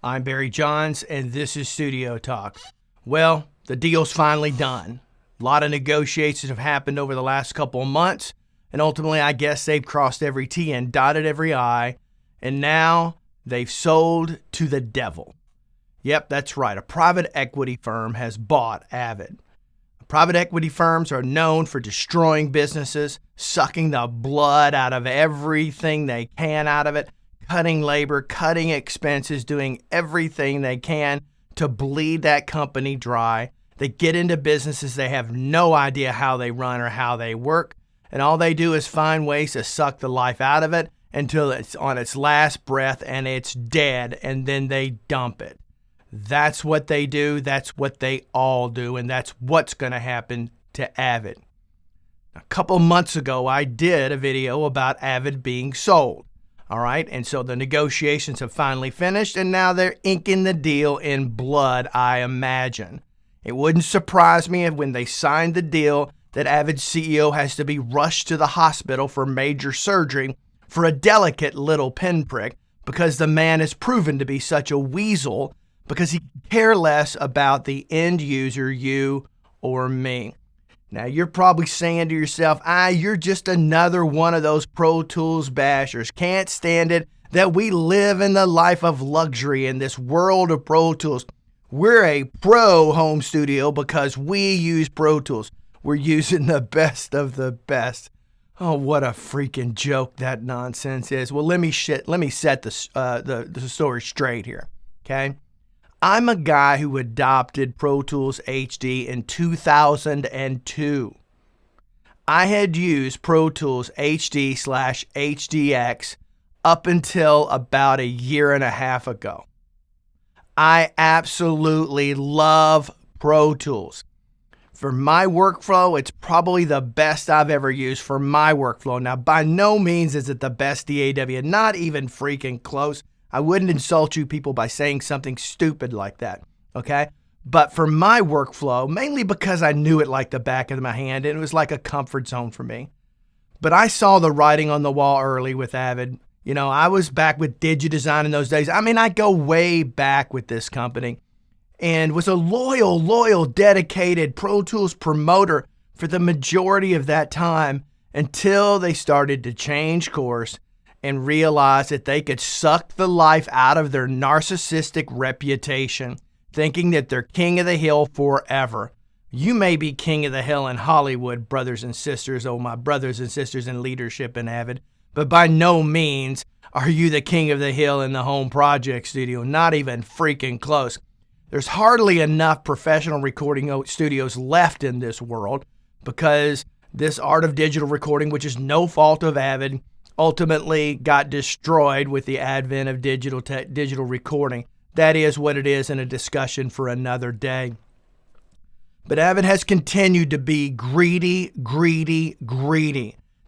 I'm Barry Johns, and this is Studio Talk. Well, the deal's finally done. A lot of negotiations have happened over the last couple of months, and ultimately, I guess they've crossed every T and dotted every I, and now they've sold to the devil. Yep, that's right. A private equity firm has bought Avid. Private equity firms are known for destroying businesses, sucking the blood out of everything they can out of it, cutting labor, cutting expenses, doing everything they can to bleed that company dry. They get into businesses they have no idea how they run or how they work, and all they do is find ways to suck the life out of it until it's on its last breath and it's dead, and then they dump it. That's what they do. That's what they all do, and that's what's going to happen to Avid. A couple months ago, I did a video about Avid being sold. All right, and so the negotiations have finally finished, and now they're inking the deal in blood, I imagine. It wouldn't surprise me if when they signed the deal that Avid's CEO has to be rushed to the hospital for major surgery for a delicate little pinprick because the man has proven to be such a weasel because he cares less about the end user, you or me. Now, you're probably saying to yourself, you're just another one of those Pro Tools bashers. Can't stand it that we live in the life of luxury in this world of Pro Tools. We're a pro home studio because we use Pro Tools. We're using the best of the best. Oh, what a freaking joke that nonsense is. Well, let me set the story straight here, okay? I'm a guy who adopted Pro Tools HD in 2002. I had used Pro Tools HD/HDX up until about a year and a half ago. I absolutely love Pro Tools. For my workflow, it's probably the best I've ever used for my workflow. Now, by no means is it the best DAW, not even freaking close. I wouldn't insult you people by saying something stupid like that, okay? But for my workflow, mainly because I knew it like the back of my hand, and it was like a comfort zone for me. But I saw the writing on the wall early with Avid. You know, I was back with DigiDesign in those days. I mean, I go way back with this company and was a loyal, dedicated Pro Tools promoter for the majority of that time until they started to change course and realized that they could suck the life out of their narcissistic reputation, thinking that they're king of the hill forever. You may be king of the hill in Hollywood, brothers and sisters, oh my brothers and sisters in leadership in Avid, but by no means are you the king of the hill in the home project studio, not even freaking close. There's hardly enough professional recording studios left in this world because this art of digital recording, which is no fault of Avid, ultimately got destroyed with the advent of digital recording. That is what it is, in a discussion for another day. But Avid has continued to be greedy.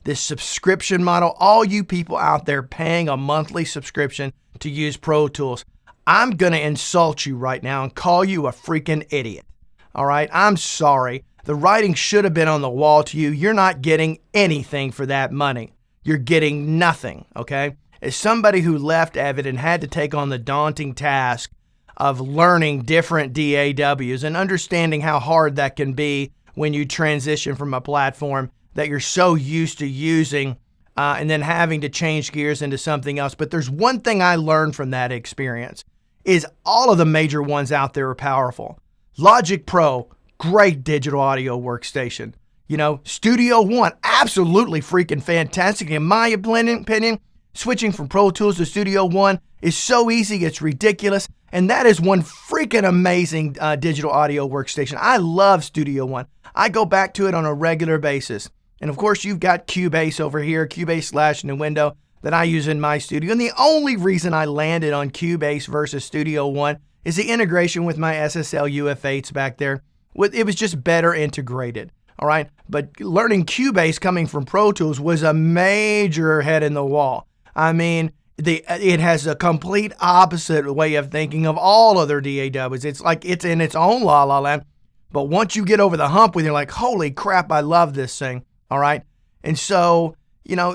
This subscription model, all you people out there paying a monthly subscription to use Pro Tools, I'm going to insult you right now and call you a freaking idiot. All right? I'm sorry. The writing should have been on the wall to you. You're not getting anything for that money. You're getting nothing, okay? As somebody who left Avid and had to take on the daunting task of learning different DAWs and understanding how hard that can be when you transition from a platform that you're so used to using and then having to change gears into something else. But there's one thing I learned from that experience is all of the major ones out there are powerful. Logic Pro, great digital audio workstation. You know, Studio One, absolutely freaking fantastic. In my opinion, switching from Pro Tools to Studio One is so easy, it's ridiculous. And that is one freaking amazing digital audio workstation. I love Studio One. I go back to it on a regular basis. And of course, you've got Cubase over here, Cubase/Nuendo that I use in my studio. And the only reason I landed on Cubase versus Studio One is the integration with my SSL UF8s back there. It was just better integrated. All right, but learning Cubase coming from Pro Tools was a major head in the wall. I mean, it has a complete opposite way of thinking of all other DAWs. It's like it's in its own la la land. But once you get over the hump with, you're like, holy crap, I love this thing. All right, and so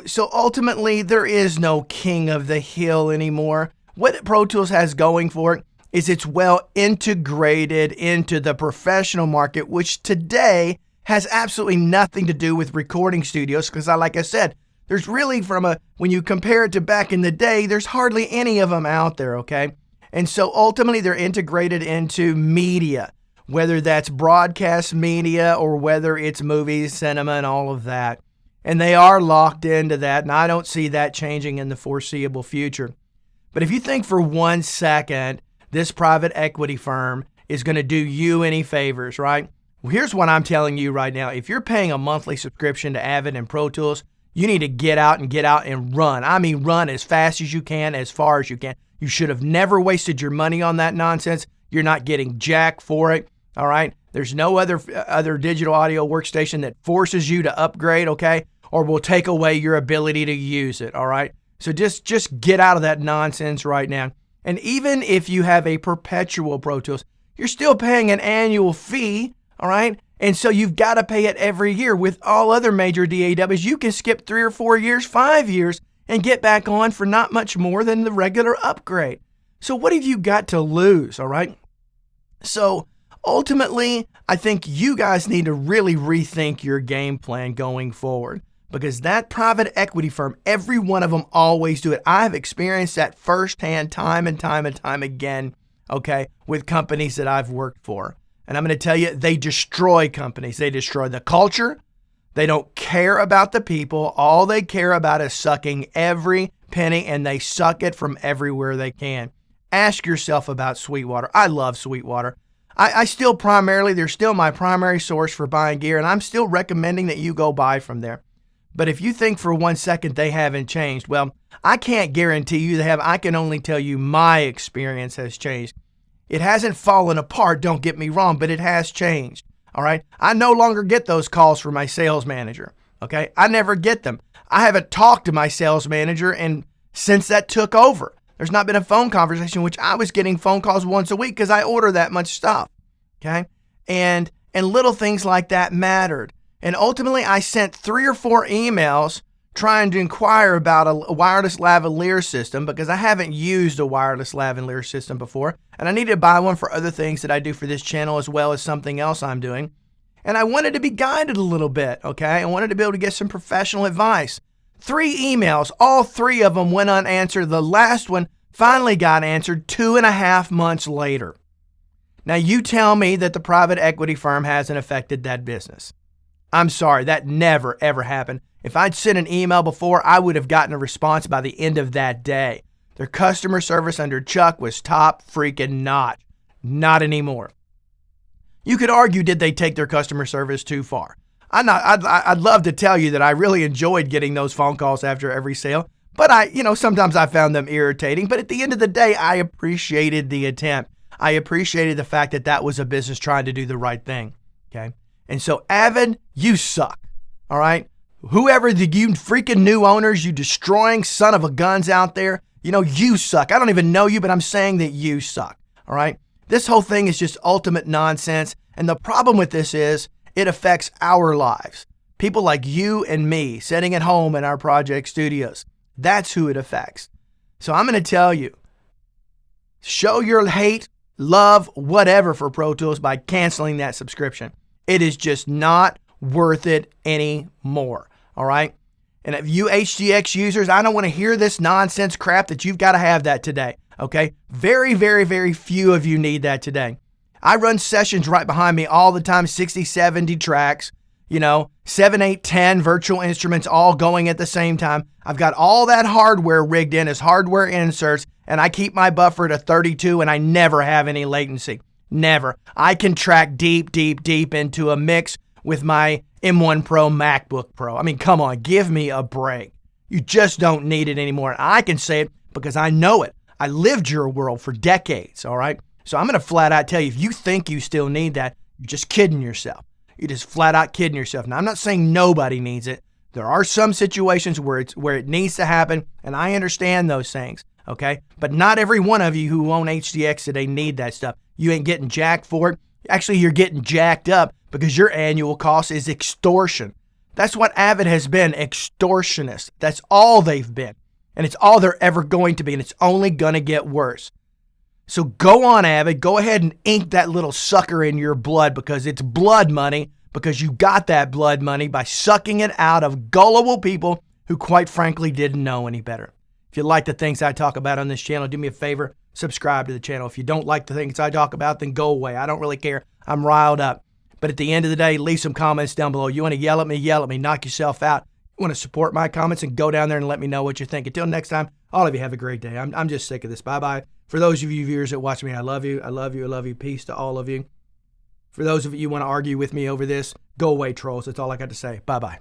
so ultimately there is no king of the hill anymore. What Pro Tools has going for it is it's well integrated into the professional market, which today has absolutely nothing to do with recording studios, because like I said, there's really when you compare it to back in the day, there's hardly any of them out there, okay? And so ultimately they're integrated into media, whether that's broadcast media or whether it's movies, cinema, and all of that. And they are locked into that, and I don't see that changing in the foreseeable future. But if you think for 1 second this private equity firm is going to do you any favors, right? Well, here's what I'm telling you right now. If you're paying a monthly subscription to Avid and Pro Tools, you need to get out and run. I mean, run as fast as you can, as far as you can. You should have never wasted your money on that nonsense. You're not getting jack for it, all right? There's no other digital audio workstation that forces you to upgrade, okay? Or will take away your ability to use it, all right? So just get out of that nonsense right now. And even if you have a perpetual Pro Tools, you're still paying an annual fee, all right? And so you've got to pay it every year. With all other major DAWs, you can skip 3 or 4 years, 5 years, and get back on for not much more than the regular upgrade. So what have you got to lose, all right? So ultimately, I think you guys need to really rethink your game plan going forward, because that private equity firm, every one of them always do it. I've experienced that firsthand time and time again, okay, with companies that I've worked for. And I'm going to tell you, they destroy companies. They destroy the culture. They don't care about the people. All they care about is sucking every penny, and they suck it from everywhere they can. Ask yourself about Sweetwater. I love Sweetwater. They're still my primary source for buying gear, and I'm still recommending that you go buy from there. But if you think for 1 second they haven't changed, well, I can't guarantee you they have. I can only tell you my experience has changed. It hasn't fallen apart, don't get me wrong, but it has changed, all right? I no longer get those calls from my sales manager, okay? I never get them. I haven't talked to my sales manager since that took over. There's not been a phone conversation, which I was getting phone calls once a week because I order that much stuff, okay? And little things like that mattered. And ultimately, I sent 3 or 4 emails trying to inquire about a wireless lavalier system, because I haven't used a wireless lavalier system before, and I needed to buy one for other things that I do for this channel as well as something else I'm doing. And I wanted to be guided a little bit, okay? I wanted to be able to get some professional advice. 3 emails, all 3 of them went unanswered. The last one finally got answered 2.5 months later. Now you tell me that the private equity firm hasn't affected that business. I'm sorry, that never, ever happened. If I'd sent an email before, I would have gotten a response by the end of that day. Their customer service under Chuck was top freaking notch. Not anymore. You could argue, did they take their customer service too far? I'd love to tell you that I really enjoyed getting those phone calls after every sale, but sometimes I found them irritating. But at the end of the day, I appreciated the attempt. I appreciated the fact that that was a business trying to do the right thing, okay? And so, Avid, you suck, all right? Whoever you freaking new owners, you destroying son of a guns out there, you suck. I don't even know you, but I'm saying that you suck, all right? This whole thing is just ultimate nonsense. And the problem with this is it affects our lives. People like you and me sitting at home in our project studios. That's who it affects. So I'm going to tell you, show your hate, love, whatever for Pro Tools by canceling that subscription. It is just not worth it anymore, all right? And if you HDX users, I don't want to hear this nonsense crap that you've got to have that today, okay? Very, very, very few of you need that today. I run sessions right behind me all the time, 60, 70 tracks, 7, 8, 10 virtual instruments all going at the same time. I've got all that hardware rigged in as hardware inserts, and I keep my buffer to 32, and I never have any latency. Never. I can track deep, deep, deep into a mix with my M1 Pro MacBook Pro. I mean, come on, give me a break. You just don't need it anymore. And I can say it because I know it. I lived your world for decades, all right? So I'm going to flat out tell you, if you think you still need that, you're just kidding yourself. You're just flat out kidding yourself. Now, I'm not saying nobody needs it. There are some situations where it needs to happen, and I understand those things, okay? But not every one of you who own HDX today need that stuff. You ain't getting jacked for it. Actually, you're getting jacked up because your annual cost is extortion. That's what Avid has been, extortionist. That's all they've been. And it's all they're ever going to be, and it's only going to get worse. So go on, Avid. Go ahead and ink that little sucker in your blood, because it's blood money, because you got that blood money by sucking it out of gullible people who, quite frankly, didn't know any better. If you like the things I talk about on this channel, do me a favor, subscribe to the channel. If you don't like the things I talk about, then go away. I don't really care. I'm riled up. But at the end of the day, leave some comments down below. You want to yell at me, knock yourself out. You want to support my comments, and go down there and let me know what you think. Until next time, all of you have a great day. I'm just sick of this. Bye-bye. For those of you viewers that watch me, I love you. I love you. I love you. Peace to all of you. For those of you who want to argue with me over this, go away, trolls. That's all I got to say. Bye-bye.